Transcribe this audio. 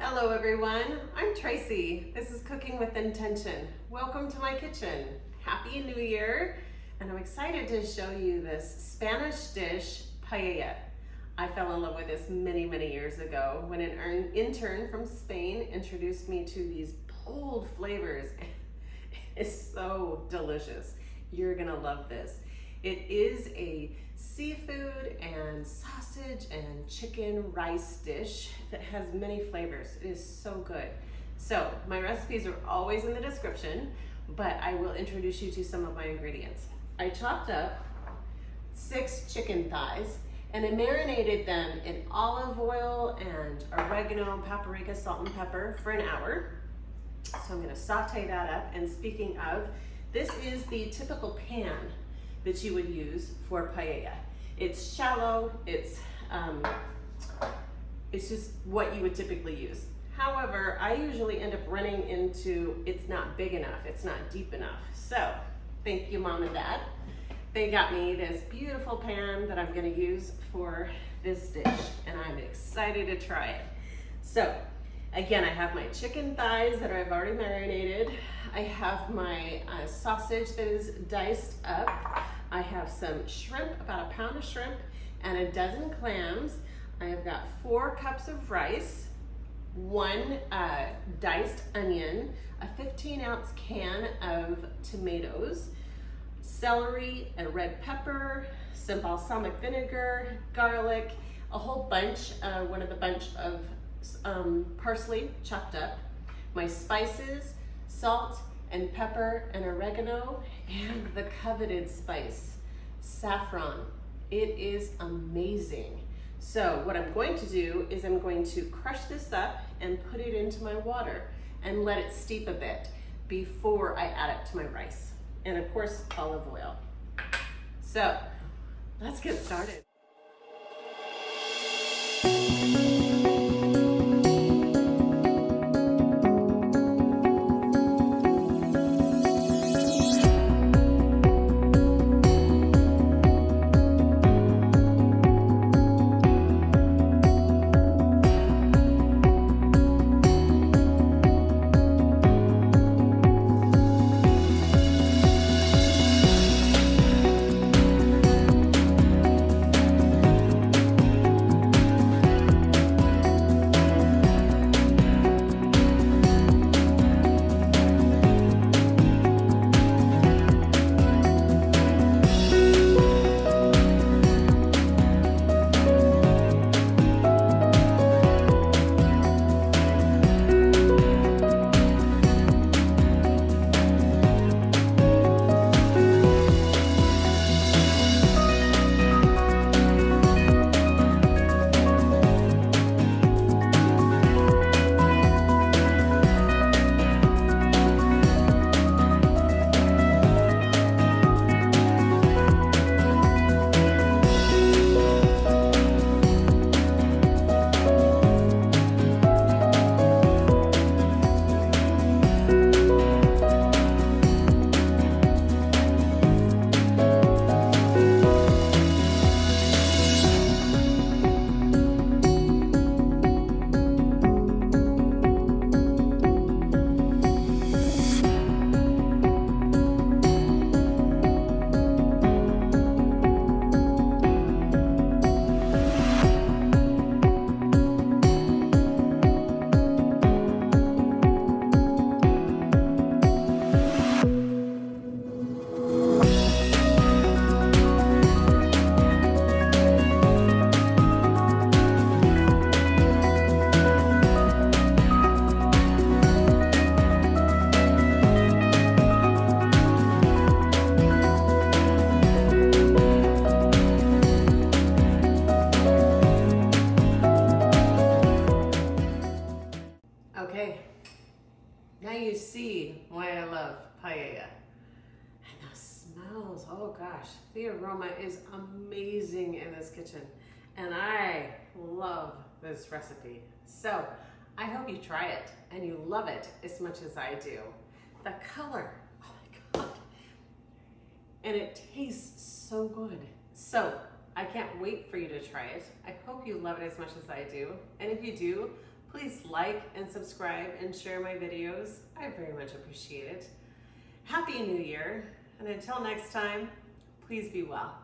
Hello everyone, I'm Tracy. This is Cooking with Intention. Welcome to my kitchen. Happy New Year, and I'm excited to show you this Spanish dish, paella. I fell in love with this many years ago when an intern from Spain introduced me to these bold flavors. It's so delicious. You're gonna love this. It is a seafood and sausage and chicken rice dish that has many flavors. It is so good. So my recipes are always in the description, but I will introduce you to some of my ingredients. I chopped up 6 chicken thighs and I marinated them in olive oil and oregano, paprika, salt and pepper for an hour. So I'm gonna saute that up. And speaking of, this is the typical pan that you would use for paella. It's shallow, it's just what you would typically use. However, I usually end up running into it's not big enough, it's not deep enough. So, thank you Mom and Dad. They got me this beautiful pan that I'm gonna use for this dish, and I'm excited to try it. So, again, I have my chicken thighs that I've already marinated. I have my sausage that is diced up. I have some shrimp, about a pound of shrimp, and a dozen clams. I have got 4 cups of rice, 1 diced onion, a 15-ounce can of tomatoes, celery, a red pepper, some balsamic vinegar, garlic, a whole bunch, one of the bunch of parsley chopped up, my spices, salt and pepper and oregano, and the coveted spice, saffron. It is amazing. So what I'm going to do is I'm going to crush this up and put it into my water and let it steep a bit before I add it to my rice. And of course, olive oil. So let's get started. Okay, now you see why I love paella. And the smells, oh gosh, the aroma is amazing in this kitchen. And I love this recipe. So I hope you try it and you love it as much as I do. The color, oh my God. And it tastes so good. So I can't wait for you to try it. I hope you love it as much as I do. And if you do, Please like and subscribe and share my videos. I very much appreciate it. Happy New Year, and until next time, please be well.